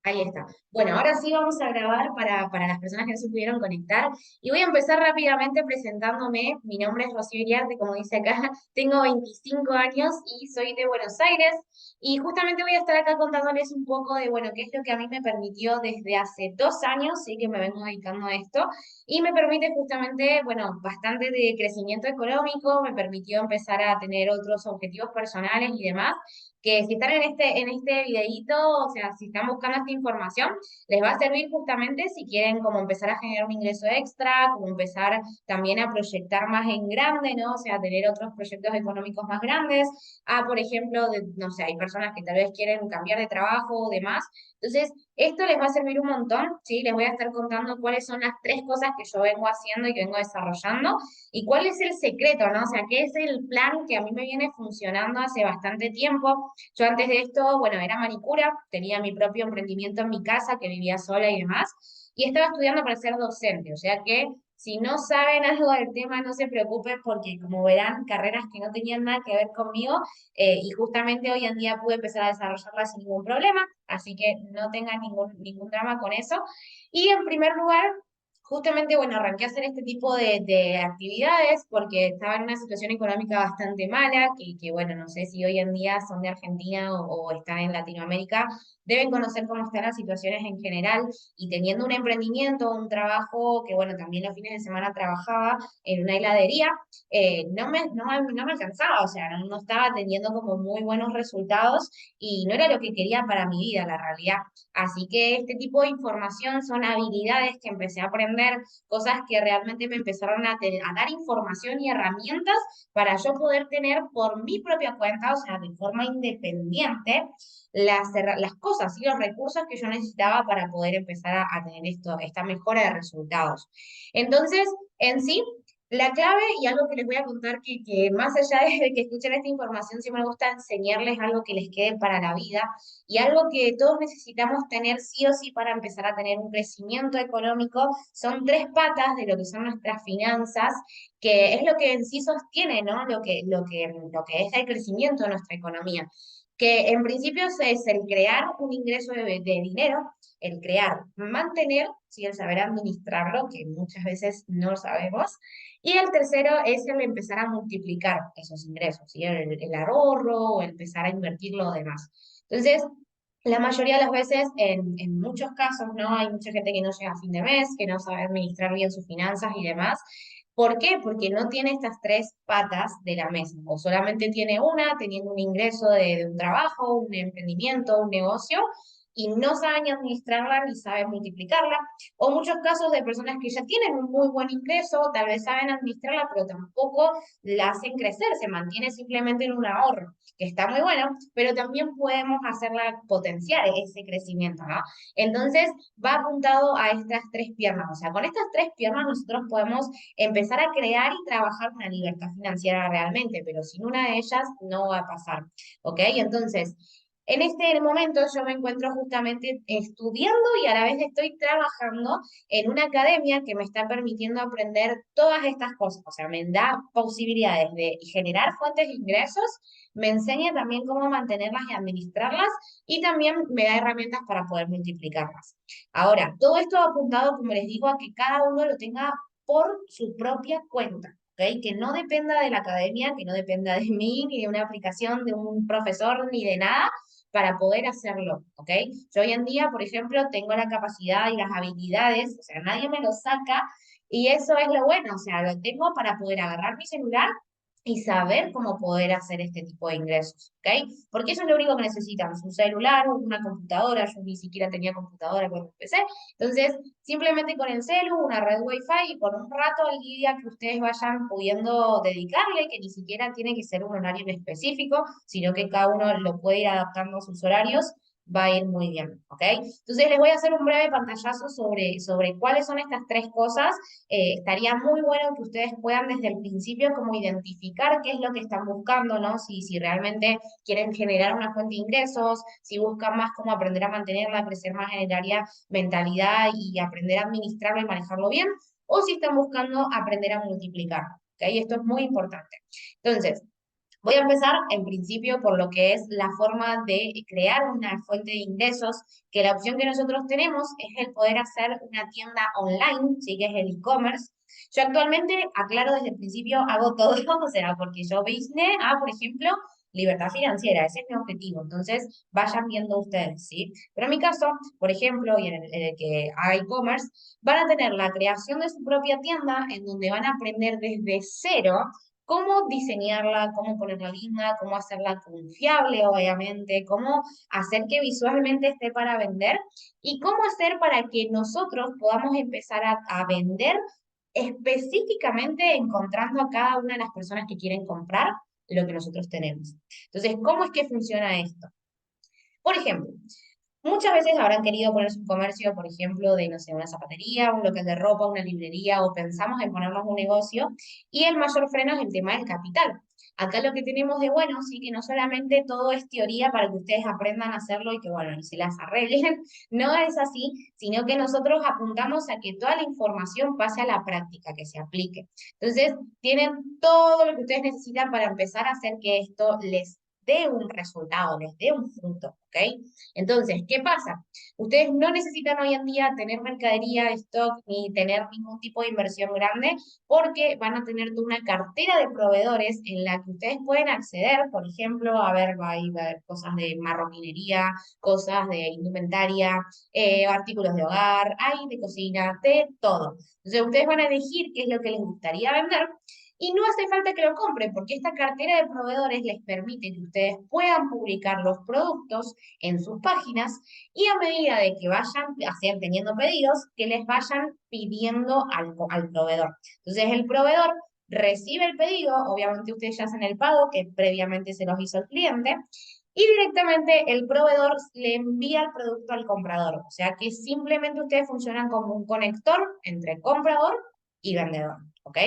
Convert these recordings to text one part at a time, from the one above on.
Ahí está. Bueno, ahora sí vamos a grabar para las personas que no se pudieron conectar. Y voy a empezar rápidamente presentándome. Mi nombre es Rocío Iriarte, como dice acá. Tengo 25 años y soy de Buenos Aires. Y justamente voy a estar acá contándoles un poco de, bueno, qué es lo que a mí me permitió desde hace 2 años, sí que me vengo dedicando a esto. Y me permite justamente, bueno, bastante de crecimiento económico, me permitió empezar a tener otros objetivos personales y demás que si están en este videíto, o sea, si están buscando esta información, les va a servir justamente si quieren como empezar a generar un ingreso extra, como empezar también a proyectar más en grande, ¿no? O sea, tener otros proyectos económicos más grandes. Por ejemplo, no sé, hay personas que tal vez quieren cambiar de trabajo o demás. Entonces, esto les va a servir un montón, ¿sí? Les voy a estar contando cuáles son las tres cosas que yo vengo haciendo y que vengo desarrollando y cuál es el secreto, ¿no? O sea, qué es el plan que a mí me viene funcionando hace bastante tiempo. Yo antes de esto, bueno, era manicura, tenía mi propio emprendimiento en mi casa, que vivía sola y demás, y estaba estudiando para ser docente, o sea que si no saben algo del tema, no se preocupen porque como verán, carreras que no tenían nada que ver conmigo, y justamente hoy en día pude empezar a desarrollarlas sin ningún problema, así que no tengan ningún drama con eso. Y en primer lugar, justamente, bueno, arranqué a hacer este tipo de actividades porque estaba en una situación económica bastante mala, bueno, no sé si hoy en día son de Argentina o están en Latinoamérica, deben conocer cómo están las situaciones en general y teniendo un emprendimiento, un trabajo que, bueno, también los fines de semana trabajaba en una heladería, no me alcanzaba, o sea, no estaba teniendo como muy buenos resultados y no era lo que quería para mi vida, la realidad. Así que este tipo de información son habilidades que empecé a aprender, cosas que realmente me empezaron a dar información y herramientas para yo poder tener por mi propia cuenta, o sea, de forma independiente, las cosas y los recursos que yo necesitaba para poder empezar a tener esta mejora de resultados. Entonces, en sí, la clave y algo que les voy a contar que más allá de que escuchen esta información, sí me gusta enseñarles algo que les quede para la vida y algo que todos necesitamos tener sí o sí para empezar a tener un crecimiento económico, son tres patas de lo que son nuestras finanzas, que es lo que en sí sostiene, ¿no? Lo que es el crecimiento de nuestra economía. Que en principio es el crear un ingreso de dinero, el crear, mantener, ¿sí? El saber administrarlo, que muchas veces no lo sabemos. Y el tercero es el empezar a multiplicar esos ingresos, ¿sí? El ahorro o empezar a invertir lo demás. Entonces, la mayoría de las veces, en muchos casos, ¿no? Hay mucha gente que no llega a fin de mes, que no sabe administrar bien sus finanzas y demás. ¿Por qué? Porque no tiene estas tres patas de la mesa, o solamente tiene una, teniendo un ingreso de un trabajo, un emprendimiento, un negocio, y no sabe ni administrarla ni sabe multiplicarla. O muchos casos de personas que ya tienen un muy buen ingreso, tal vez saben administrarla, pero tampoco la hacen crecer, se mantiene simplemente en un ahorro, que está muy bueno, pero también podemos hacerla potenciar ese crecimiento, ¿no? Entonces, va apuntado a estas tres piernas, o sea, con estas tres piernas nosotros podemos empezar a crear y trabajar una libertad financiera realmente, pero sin una de ellas no va a pasar, ¿ok? Entonces, en este momento yo me encuentro justamente estudiando y a la vez estoy trabajando en una academia que me está permitiendo aprender todas estas cosas. O sea, me da posibilidades de generar fuentes de ingresos, me enseña también cómo mantenerlas y administrarlas y también me da herramientas para poder multiplicarlas. Ahora, todo esto apuntado, como les digo, a que cada uno lo tenga por su propia cuenta. ¿Ok? Que no dependa de la academia, que no dependa de mí, ni de una aplicación, de un profesor, ni de nada, para poder hacerlo, ¿ok? Yo hoy en día, por ejemplo, tengo la capacidad y las habilidades, o sea, nadie me lo saca, y eso es lo bueno, o sea, lo tengo para poder agarrar mi celular y saber cómo poder hacer este tipo de ingresos, ¿ok? Porque eso es lo único que necesitamos, un celular, una computadora, yo ni siquiera tenía computadora cuando empecé, entonces simplemente con el celu, una red wifi y por un rato al día que ustedes vayan pudiendo dedicarle, que ni siquiera tiene que ser un horario en específico, sino que cada uno lo puede ir adaptando a sus horarios, va a ir muy bien, ¿ok? Entonces les voy a hacer un breve pantallazo sobre cuáles son estas tres cosas. Estaría muy bueno que ustedes puedan desde el principio como identificar qué es lo que están buscando, ¿no? Si realmente quieren generar una fuente de ingresos, si buscan más cómo aprender a mantenerla, crecer más en el área mentalidad y aprender a administrarlo y manejarlo bien, o si están buscando aprender a multiplicar. ¿Ok? Esto es muy importante. Entonces, Voy a empezar en principio por lo que es la forma de crear una fuente de ingresos, que la opción que nosotros tenemos es el poder hacer una tienda online, sí, que es el e-commerce. Yo actualmente, aclaro desde el principio, hago todo, o sea, porque yo vine a, por ejemplo, libertad financiera, ese es mi objetivo. Entonces, vayan viendo ustedes, ¿sí? Pero en mi caso, por ejemplo, y en el que haga e-commerce, van a tener la creación de su propia tienda en donde van a aprender desde cero cómo diseñarla, cómo ponerla linda, cómo hacerla confiable, obviamente, cómo hacer que visualmente esté para vender y cómo hacer para que nosotros podamos empezar a vender específicamente encontrando a cada una de las personas que quieren comprar lo que nosotros tenemos. Entonces, ¿cómo es que funciona esto? Por ejemplo, muchas veces habrán querido ponerse un comercio, por ejemplo, de, no sé, una zapatería, un local de ropa, una librería, o pensamos en ponernos un negocio, y el mayor freno es el tema del capital. Acá lo que tenemos de bueno, sí, que no solamente todo es teoría para que ustedes aprendan a hacerlo y que, bueno, y se las arreglen, no es así, sino que nosotros apuntamos a que toda la información pase a la práctica, que se aplique. Entonces, tienen todo lo que ustedes necesitan para empezar a hacer que esto les dé un resultado, les dé un fruto, ¿ok? Entonces, ¿qué pasa? Ustedes no necesitan hoy en día tener mercadería, stock, ni tener ningún tipo de inversión grande, porque van a tener toda una cartera de proveedores en la que ustedes pueden acceder, por ejemplo, a ver, va a haber cosas de marroquinería, cosas de indumentaria, artículos de hogar, hay de cocina, de todo. Entonces, ustedes van a elegir qué es lo que les gustaría vender y no hace falta que lo compren, porque esta cartera de proveedores les permite que ustedes puedan publicar los productos en sus páginas y a medida de que vayan teniendo pedidos, que les vayan pidiendo al proveedor. Entonces el proveedor recibe el pedido, obviamente ustedes ya hacen el pago que previamente se los hizo el cliente, y directamente el proveedor le envía el producto al comprador. O sea que simplemente ustedes funcionan como un conector entre comprador y vendedor. ¿Ok?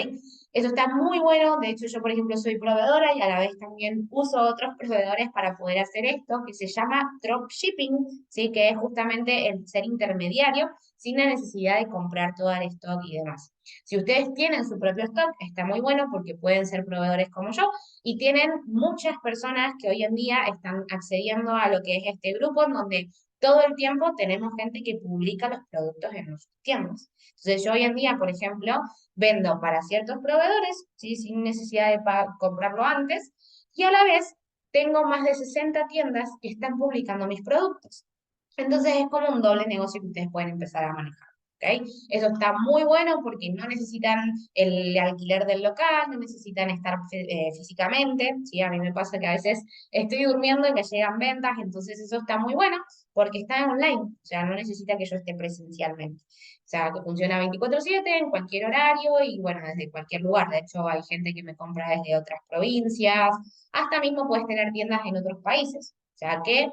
Eso está muy bueno. De hecho, yo, por ejemplo, soy proveedora y a la vez también uso otros proveedores para poder hacer esto, que se llama dropshipping, ¿sí? Que es justamente el ser intermediario sin la necesidad de comprar todo el stock y demás. Si ustedes tienen su propio stock, está muy bueno porque pueden ser proveedores como yo y tienen muchas personas que hoy en día están accediendo a lo que es este grupo en donde todo el tiempo tenemos gente que publica los productos en nuestras tiendas. Entonces yo hoy en día, por ejemplo, vendo para ciertos proveedores, ¿sí? Sin necesidad de comprarlo antes, y a la vez tengo más de 60 tiendas que están publicando mis productos. Entonces es como un doble negocio que ustedes pueden empezar a manejar. ¿Ok? Eso está muy bueno porque no necesitan el alquiler del local, no necesitan estar físicamente. ¿Sí? A mí me pasa que a veces estoy durmiendo y me llegan ventas, entonces eso está muy bueno porque está online, o sea, no necesita que yo esté presencialmente. O sea, que funciona 24/7 en cualquier horario y bueno, desde cualquier lugar. De hecho, hay gente que me compra desde otras provincias, hasta mismo puedes tener tiendas en otros países. O sea que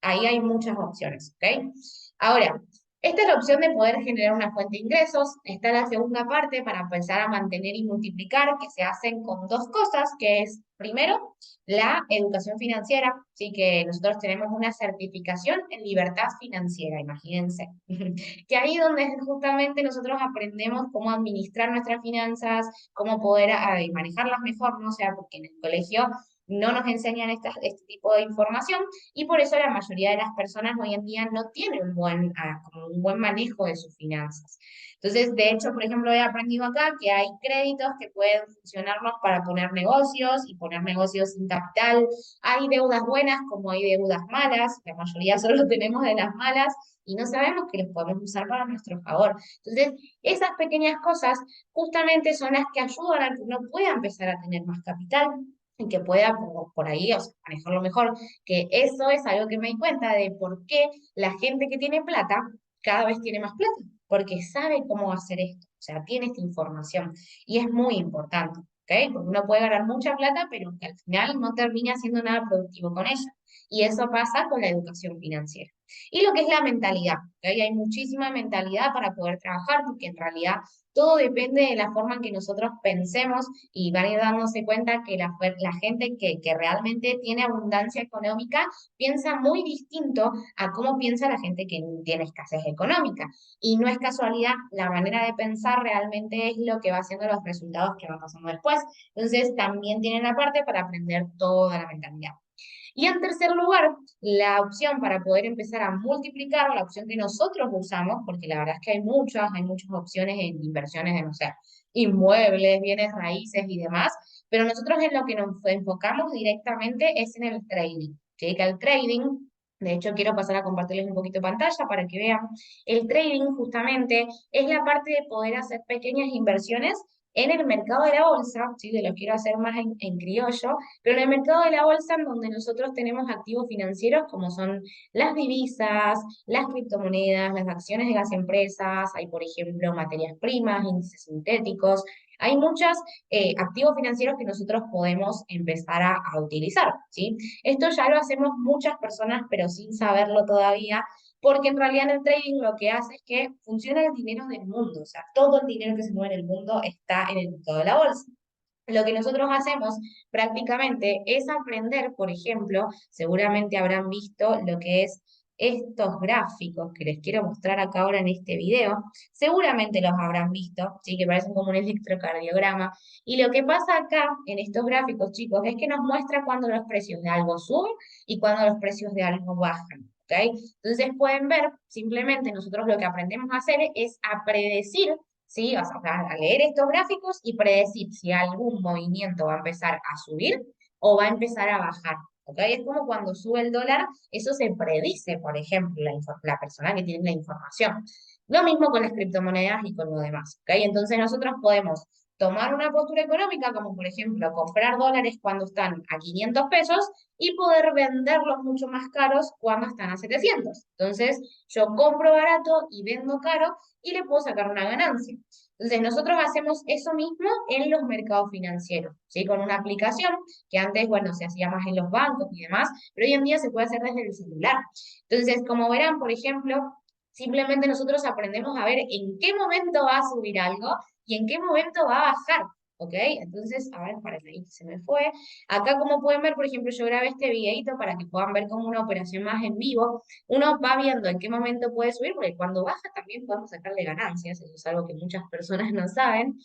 ahí hay muchas opciones, ¿ok? Ahora, esta es la opción de poder generar una fuente de ingresos. Está la segunda parte para empezar a mantener y multiplicar, que se hacen con dos cosas, que es, primero, la educación financiera. Sí, que nosotros tenemos una certificación en libertad financiera, imagínense. Que ahí donde justamente nosotros aprendemos cómo administrar nuestras finanzas, cómo poder manejarlas mejor, ¿no? O sea, porque en el colegio no nos enseñan este tipo de información y por eso la mayoría de las personas hoy en día no tienen como un buen manejo de sus finanzas. Entonces, de hecho, por ejemplo, he aprendido acá que hay créditos que pueden funcionarnos para poner negocios y poner negocios sin capital. Hay deudas buenas como hay deudas malas, la mayoría solo tenemos de las malas y no sabemos que los podemos usar para nuestro favor. Entonces, esas pequeñas cosas justamente son las que ayudan a que uno pueda empezar a tener más capital y que pueda por ahí, o sea, manejarlo mejor, que eso es algo que me di cuenta de por qué la gente que tiene plata cada vez tiene más plata, porque sabe cómo hacer esto, o sea, tiene esta información y es muy importante, ¿ok? Porque uno puede ganar mucha plata, pero que al final no termina haciendo nada productivo con ella. Y eso pasa con la educación financiera. Y lo que es la mentalidad, ¿ok? Hay muchísima mentalidad para poder trabajar, porque en realidad todo depende de la forma en que nosotros pensemos y van a ir dándose cuenta que la gente que realmente tiene abundancia económica piensa muy distinto a cómo piensa la gente que tiene escasez económica. Y no es casualidad, la manera de pensar realmente es lo que va haciendo los resultados que van pasando después. Entonces, también tienen la parte para aprender toda la mentalidad. Y en tercer lugar, la opción para poder empezar a multiplicar, la opción que nosotros usamos, porque la verdad es que hay muchas opciones en inversiones de, no sé, inmuebles, bienes raíces y demás, pero nosotros en lo que nos enfocamos directamente es en el trading. ¿Sí? Que el trading, de hecho quiero pasar a compartirles un poquito de pantalla para que vean, el trading justamente es la parte de poder hacer pequeñas inversiones en el mercado de la bolsa, ¿sí? De lo quiero hacer más en criollo, pero en el mercado de la bolsa, en donde nosotros tenemos activos financieros como son las divisas, las criptomonedas, las acciones de las empresas, hay, por ejemplo, materias primas, índices sintéticos, hay muchos activos financieros que nosotros podemos empezar a utilizar, ¿sí? Esto ya lo hacemos muchas personas, pero sin saberlo todavía, porque en realidad en el trading lo que hace es que funciona el dinero del mundo, o sea, todo el dinero que se mueve en el mundo está en el mercado de la bolsa. Lo que nosotros hacemos prácticamente es aprender, por ejemplo, seguramente habrán visto lo que es estos gráficos que les quiero mostrar acá ahora en este video, seguramente los habrán visto, sí, que parecen como un electrocardiograma, y lo que pasa acá en estos gráficos, chicos, es que nos muestra cuando los precios de algo suben y cuando los precios de algo bajan. ¿Ok? Entonces pueden ver, simplemente nosotros lo que aprendemos a hacer es a predecir, ¿sí? O sea, a leer estos gráficos y predecir si algún movimiento va a empezar a subir o va a empezar a bajar. ¿Ok? Es como cuando sube el dólar, eso se predice, por ejemplo, la persona que tiene la información. Lo mismo con las criptomonedas y con lo demás. ¿Ok? Entonces nosotros podemos tomar una postura económica, como por ejemplo comprar dólares cuando están a 500 pesos y poder venderlos mucho más caros cuando están a 700. Entonces yo compro barato y vendo caro y le puedo sacar una ganancia. Entonces, nosotros hacemos eso mismo en los mercados financieros, ¿sí? Con una aplicación que antes, bueno, se hacía más en los bancos y demás, pero hoy en día se puede hacer desde el celular. Entonces, como verán, por ejemplo, simplemente nosotros aprendemos a ver en qué momento va a subir algo y en qué momento va a bajar. ¿Ok? Entonces, a ver, para que ahí se me fue. Acá, como pueden ver, por ejemplo, yo grabé este videito para que puedan ver como una operación más en vivo. Uno va viendo en qué momento puede subir, porque cuando baja también podemos sacarle ganancias, eso es algo que muchas personas no saben.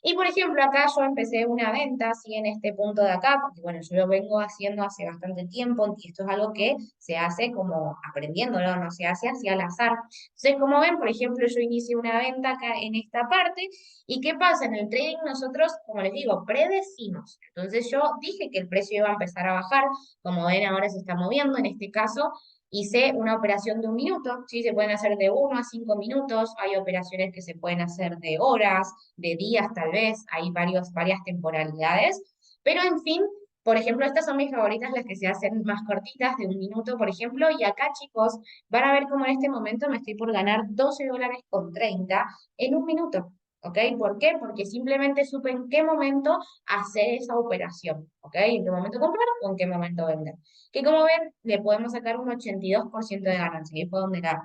Y por ejemplo, acá yo empecé una venta, así en este punto de acá, porque bueno, yo lo vengo haciendo hace bastante tiempo y esto es algo que se hace como aprendiéndolo, no se hace así al azar. Entonces, como ven, por ejemplo, yo inicié una venta acá en esta parte y ¿qué pasa? En el trading nosotros, como les digo, predecimos. Entonces yo dije que el precio iba a empezar a bajar, como ven ahora se está moviendo, en este caso hice una operación de 1 minuto, ¿sí? Se pueden hacer de 1 a 5 minutos, hay operaciones que se pueden hacer de horas, de días tal vez, hay varias temporalidades, pero en fin, por ejemplo, estas son mis favoritas, las que se hacen más cortitas, de 1 minuto, por ejemplo, y acá chicos, van a ver cómo en este momento me estoy por ganar 12 dólares con 30 en 1 minuto. ¿Ok? ¿Por qué? Porque simplemente supe en qué momento hacer esa operación. ¿Ok? En qué momento comprar o en qué momento vender. Que como ven, le podemos sacar un 82% de ganancia. Y ahí fue donde la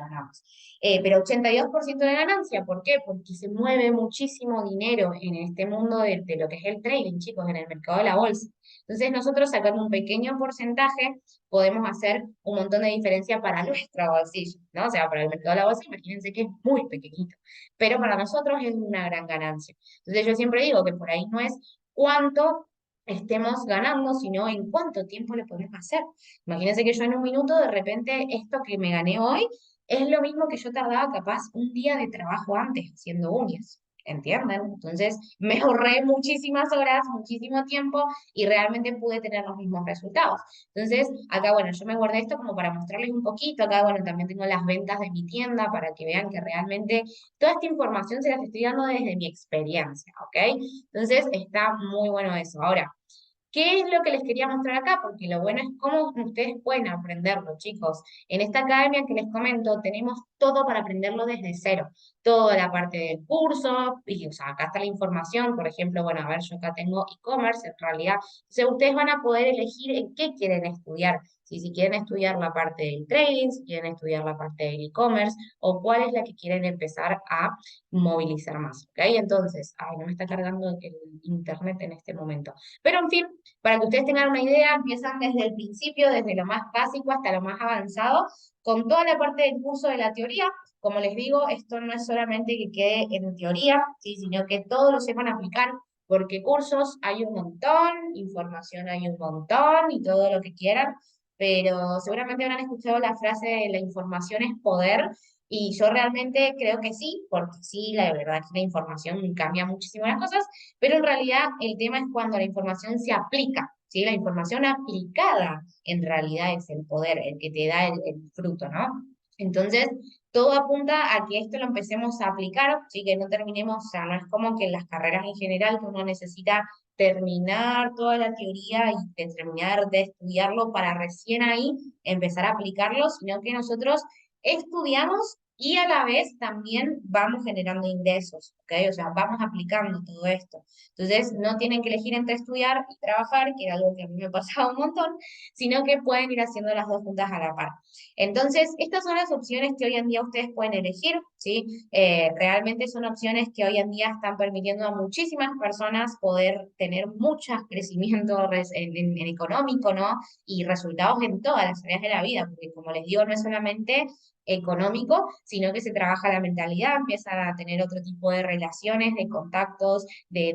ganamos. Pero 82% de ganancia, ¿por qué? Porque se mueve muchísimo dinero en este mundo de lo que es el trading, chicos, en el mercado de la bolsa. Entonces nosotros sacando un pequeño porcentaje podemos hacer un montón de diferencia para nuestro bolsillo, ¿no? O sea, para el mercado de la bolsa, imagínense que es muy pequeñito, pero para nosotros es una gran ganancia. Entonces yo siempre digo que por ahí no es cuánto estemos ganando, sino en cuánto tiempo lo podemos hacer. Imagínense que yo en 1 minuto, de repente, esto que me gané hoy, es lo mismo que yo tardaba capaz un día de trabajo antes haciendo uñas. ¿Entienden? Entonces me ahorré muchísimas horas, muchísimo tiempo y realmente pude tener los mismos resultados. Entonces, acá, bueno, yo me guardé esto como para mostrarles un poquito. Acá, bueno, también tengo las ventas de mi tienda para que vean que realmente toda esta información se las estoy dando desde mi experiencia, ¿ok? Entonces, está muy bueno eso. Ahora, ¿qué es lo que les quería mostrar acá? Porque lo bueno es cómo ustedes pueden aprenderlo, chicos. En esta academia que les comento, tenemos todo para aprenderlo desde cero. Toda la parte del curso, y o sea, acá está la información, por ejemplo, bueno, a ver, yo acá tengo e-commerce, en realidad. O sea, ustedes van a poder elegir en qué quieren estudiar. Si quieren estudiar la parte del trading, si quieren estudiar la parte del e-commerce, o cuál es la que quieren empezar a movilizar más, ¿ok? Entonces, ay, no me está cargando el internet en este momento. Pero en fin, para que ustedes tengan una idea, empiezan desde el principio, desde lo más básico hasta lo más avanzado, con toda la parte del curso de la teoría. Como les digo, esto no es solamente que quede en teoría, ¿sí? Sino que todos lo sepan aplicar, porque cursos hay un montón, información hay un montón y todo lo que quieran, pero seguramente habrán escuchado la frase de la información es poder, y yo realmente creo que sí, porque sí, la verdad es que la información cambia muchísimo las cosas, pero en realidad el tema es cuando la información se aplica, ¿sí? La información aplicada en realidad es el poder, el que te da el fruto, ¿no? Entonces, todo apunta a que esto lo empecemos a aplicar, ¿sí? Que no terminemos, o sea, no es como que en las carreras en general que uno necesita terminar toda la teoría y terminar de estudiarlo para recién ahí empezar a aplicarlo, sino que nosotros estudiamos y a la vez también vamos generando ingresos, ¿ok? O sea, vamos aplicando todo esto. Entonces, no tienen que elegir entre estudiar y trabajar, que era algo que a mí me pasaba un montón, sino que pueden ir haciendo las dos juntas a la par. Entonces, estas son las opciones que hoy en día ustedes pueden elegir, ¿sí? Realmente son opciones que hoy en día están permitiendo a muchísimas personas poder tener mucho crecimiento en económico, ¿no? Y resultados en todas las áreas de la vida, porque como les digo, no es solamente económico, sino que se trabaja la mentalidad, empiezan a tener otro tipo de relaciones, de contactos,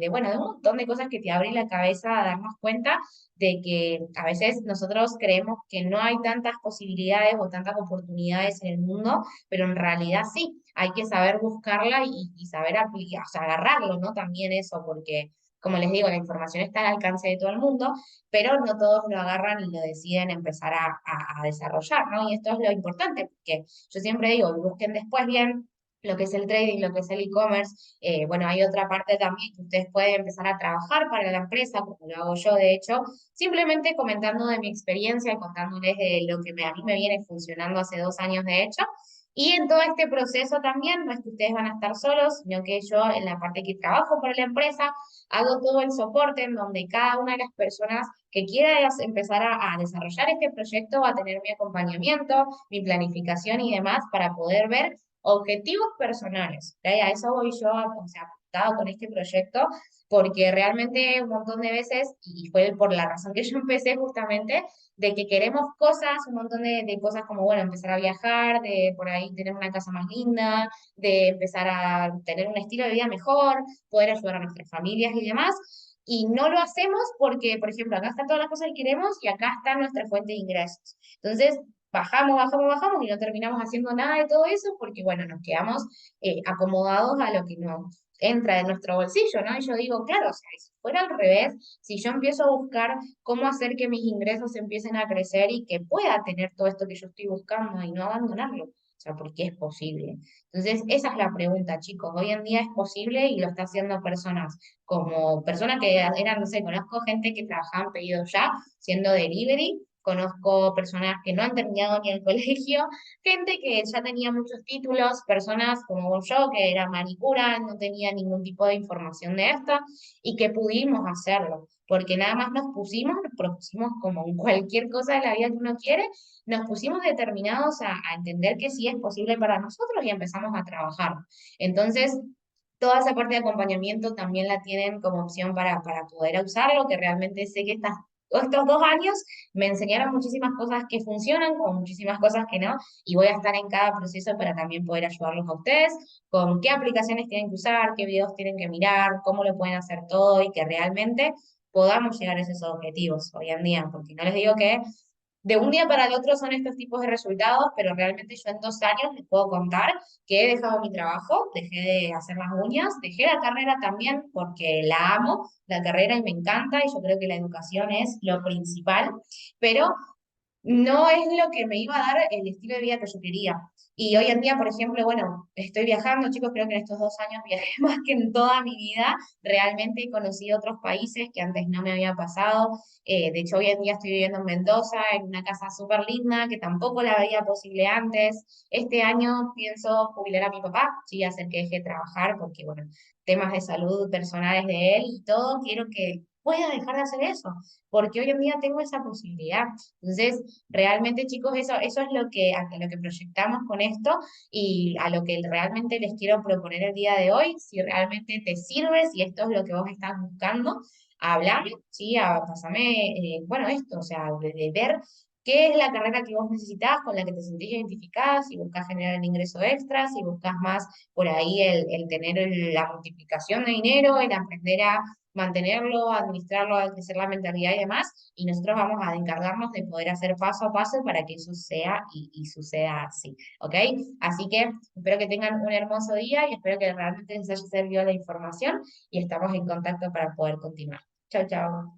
bueno, de un montón de cosas que te abren la cabeza a darnos cuenta de que a veces nosotros creemos que no hay tantas posibilidades o tantas oportunidades en el mundo, pero en realidad sí, hay que saber buscarla y saber aplicar, o sea, agarrarlo, ¿no? También eso, porque como les digo, la información está al alcance de todo el mundo, pero no todos lo agarran y lo deciden empezar a desarrollar, ¿no? Y esto es lo importante, porque yo siempre digo, busquen después bien lo que es el trading, lo que es el e-commerce. Bueno, hay otra parte también que ustedes pueden empezar a trabajar para la empresa, como lo hago yo, de hecho, simplemente comentando de mi experiencia, contándoles de lo que a mí me viene funcionando hace 2 años, de hecho. Y en todo este proceso también, no es que ustedes van a estar solos, sino que yo en la parte que trabajo para la empresa, hago todo el soporte en donde cada una de las personas que quiera empezar a desarrollar este proyecto va a tener mi acompañamiento, mi planificación y demás para poder ver objetivos personales. ¿Ok? A eso voy yo, o sea, apuntado con este proyecto, porque realmente un montón de veces, y fue por la razón que yo empecé justamente, de que queremos cosas, un montón de cosas como, bueno, empezar a viajar, de por ahí tener una casa más linda, de empezar a tener un estilo de vida mejor, poder ayudar a nuestras familias y demás. Y no lo hacemos porque, por ejemplo, acá están todas las cosas que queremos y acá está nuestra fuente de ingresos. Entonces, bajamos, bajamos, bajamos y no terminamos haciendo nada de todo eso porque, bueno, nos quedamos acomodados a lo que nos entra en nuestro bolsillo, ¿no? Y yo digo, claro, o sea, si fuera al revés, si yo empiezo a buscar cómo hacer que mis ingresos empiecen a crecer y que pueda tener todo esto que yo estoy buscando y no abandonarlo, o sea, porque es posible. Entonces, esa es la pregunta, chicos. Hoy en día es posible y lo está haciendo personas como personas que eran, no sé, conozco gente que trabajaba en pedidos ya, siendo delivery, conozco personas que no han terminado ni el colegio, gente que ya tenía muchos títulos, personas como yo que era manicura, no tenía ningún tipo de información de esto y que pudimos hacerlo, porque nada más nos propusimos como en cualquier cosa de la vida que uno quiere, nos pusimos determinados a entender que sí es posible para nosotros y empezamos a trabajar. Entonces, toda esa parte de acompañamiento también la tienen como opción para poder usarlo, que realmente sé que estos 2 años me enseñaron muchísimas cosas que funcionan, como muchísimas cosas que no, y voy a estar en cada proceso para también poder ayudarlos a ustedes con qué aplicaciones tienen que usar, qué videos tienen que mirar, cómo lo pueden hacer todo y que realmente podamos llegar a esos objetivos hoy en día, porque no les digo que de un día para el otro son estos tipos de resultados, pero realmente yo en 2 años les puedo contar que he dejado mi trabajo, dejé de hacer las uñas, dejé la carrera también porque la amo, la carrera y me encanta y yo creo que la educación es lo principal, pero no es lo que me iba a dar el estilo de vida que yo quería. Y hoy en día, por ejemplo, bueno, estoy viajando, chicos, creo que en estos 2 años viajé más que en toda mi vida. Realmente he conocido otros países que antes no me había pasado. De hecho, hoy en día estoy viviendo en Mendoza, en una casa súper linda, que tampoco la veía posible antes. Este año pienso jubilar a mi papá, sí, hacer que deje de trabajar, porque, bueno, temas de salud personales de él y todo, quiero que pueda dejar de hacer eso, porque hoy en día tengo esa posibilidad. Entonces, realmente, chicos, eso es lo que proyectamos con esto y a lo que realmente les quiero proponer el día de hoy. Si realmente te sirve, si esto es lo que vos estás buscando, háblame, ¿sí? Pásame, bueno, esto, o sea, de ver qué es la carrera que vos necesitas, con la que te sentís identificada, si buscas generar el ingreso extra, si buscas más por ahí el tener la multiplicación de dinero, el aprender a mantenerlo, administrarlo, a crecer la mentalidad y demás, y nosotros vamos a encargarnos de poder hacer paso a paso para que eso sea y suceda así, ¿ok? Así que espero que tengan un hermoso día y espero que realmente les haya servido la información y estamos en contacto para poder continuar. Chao, chao.